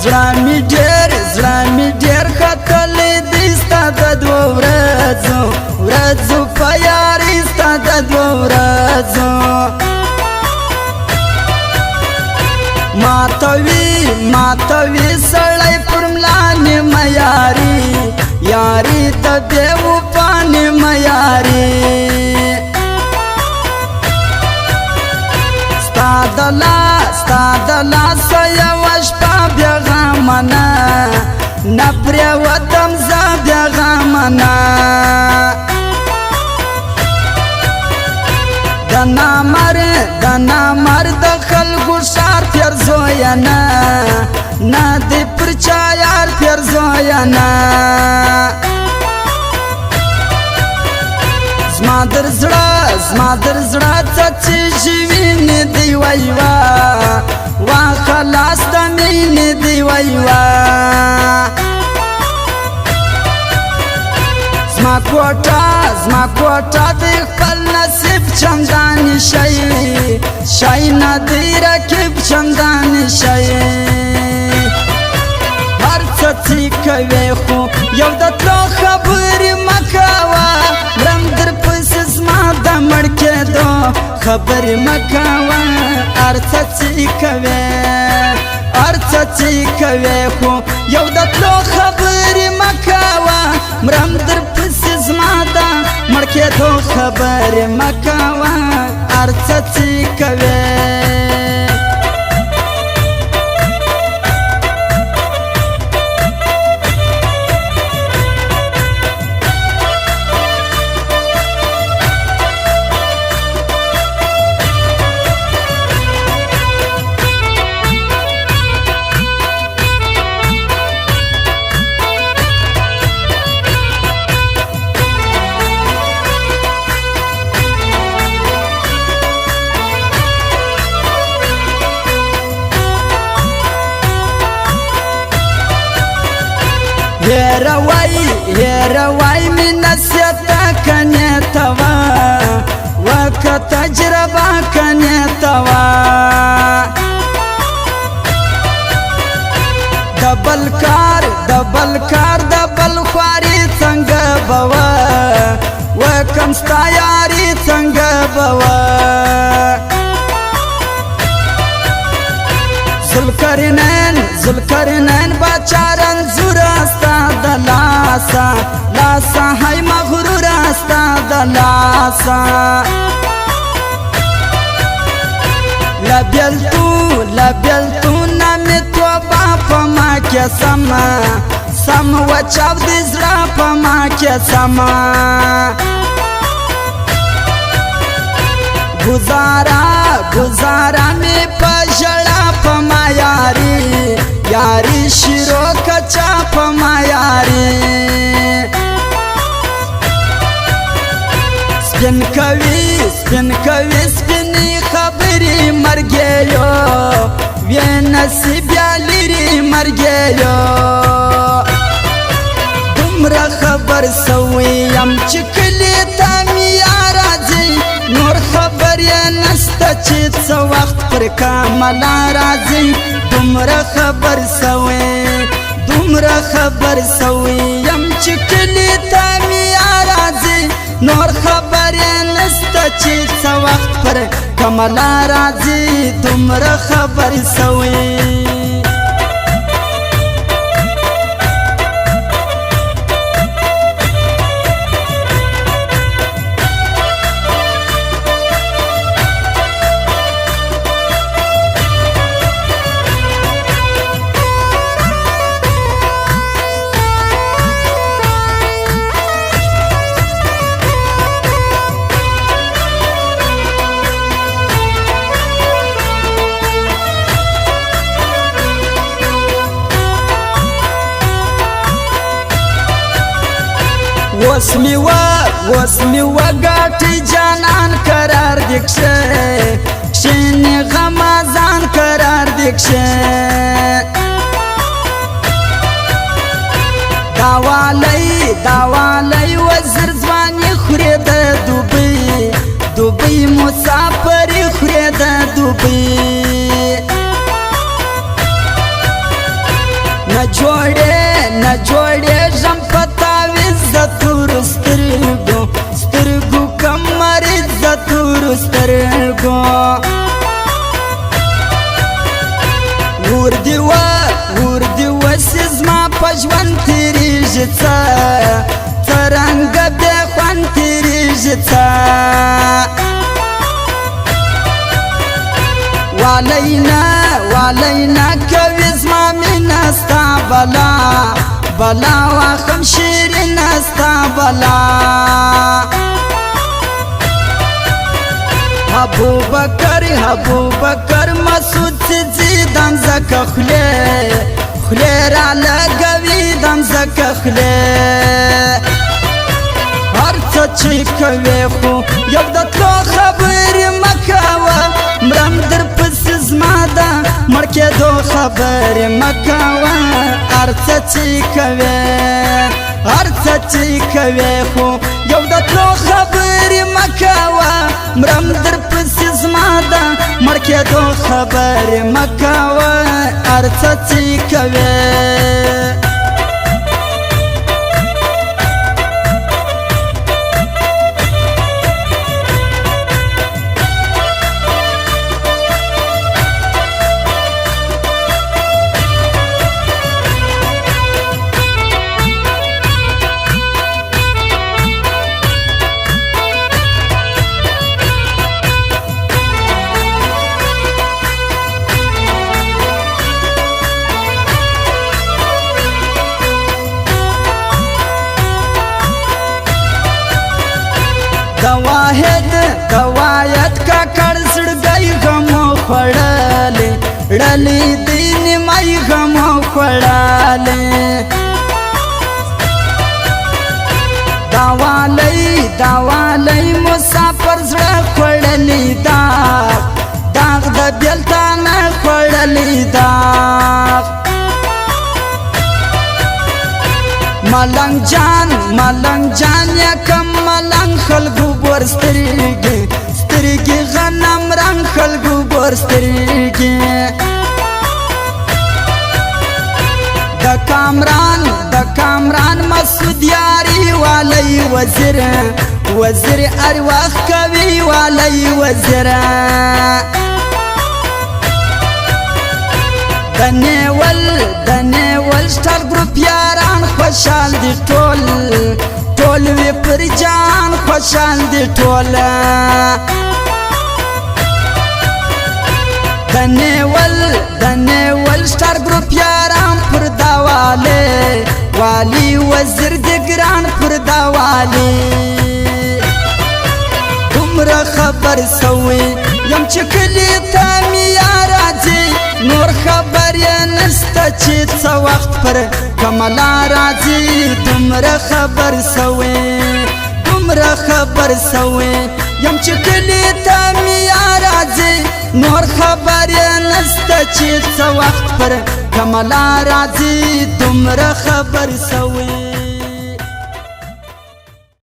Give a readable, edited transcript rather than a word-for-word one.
زړه می ډېر ختلی دی ستا د دوو ورځو په یاري ستا د دوو ورځو ماتوي سړی پر ملا نیمه یاري د بې وفا نیمه یاري ستا د لاسه یوه شپه بیا غمنه نه پرېوتم زه بیا غمنه د نامرد خلکو ښار پیرزویه نه دی پر چا یار پیرزویه نه زما در زړه څڅېږي وینې دی ویوه وا خلاص د مینې دی ویوه زما کوټه د خپل نصیب چندانې شی نه دی رقیب چندانې شی هر څه څه کوې خو یو د تلو خبرې مه کوه مرم در پسې زما د مړ کېدو خبرې مه کوه هر څه څه کوې خو یو د تلو خبرې مه کوه مرم در پسې زما د مړ کېدو خبرې مه کوه هر څه څه کوې هیروای می نصیحته کنې توا وکه تجربه کنې توا د بل کار د بل خواري څنګه بوا وکم ستا یاري څنګه بوا ذوالقرنین باچا رنځور ستا د لاسه هی مغرور ستا د لاسه لبیلتونه مې توبه په ما کې سم وچاو د زړه په ما کې سمه گزارا می په ژړا په ما یاري شیرو کچا په ما یاري سپین کوي سپینې خبرې مرګیو وی نصیب یا لري مرګیو دومره خبر سوی یم چې کلي ته مې راځي نور خبر یې نسته چې څه وخت پر کامله راځي دومره خبر سوی یم چې کلي ته مې راځي نور خبر یې نسته چې څه وخت پر کامله راځي دومره خبر سوی اوس می وګاټي جانان قرار دکشه شینې غمازان قرار دکشه داوالی وزر ځواني خورې د دوبۍ مسافري خورې د دوبۍ جوړې ژم په تعویذ د تورو سترګو کم مریض د تورو سترګو ور دی وسې زما په ژوند تېرېږي څه څرنګه بې خوند تېرېږي څه والینا کوي زما مینه ستا بلا واخم شیرینه ستا بلا ابوبکر مسعود څه دم زکه خولې را لګوي دم زکه خولې هر څه چې کوې خو یو د تلو خبرې مه کوه مرم در پسې زما ده مړ کېدو خبرې مه کوه هر څه چې کوې خو یو د تلو خبرې مه کوه مرم در پسې زما ده مړ کېدو خبرې مه کوه هر څه چې کوې دوايت کا کړ زړګي غمو خړلې ډلې دین مې غمو خړلې داوالې مسافر زړه خړلې داغ د بیلتان خړلې داغ ملنګ جان یا کم ملنګ خلګو بور سترګې غنم رنگ خلګو بور سترګې د کامران مسعود یاري والی وزیر ارواح کوي والی وزیر د نیول سټار ګروپ یاران خوشحال دي ټول وی پر جان خوشحال دي ټول د نیول سټار ګروپ یاران پر والی وزیر د ګران پر والی دومره خبر سوي یم چې کلی ته مې راځي نور خبر یې نسته چې څه وخت پر کملا راځي دومره خبر سوي یم چې کلی ته مې راځي نور خبر یې نسته چې څه وخت پر کملا راځي دومره خبر سوي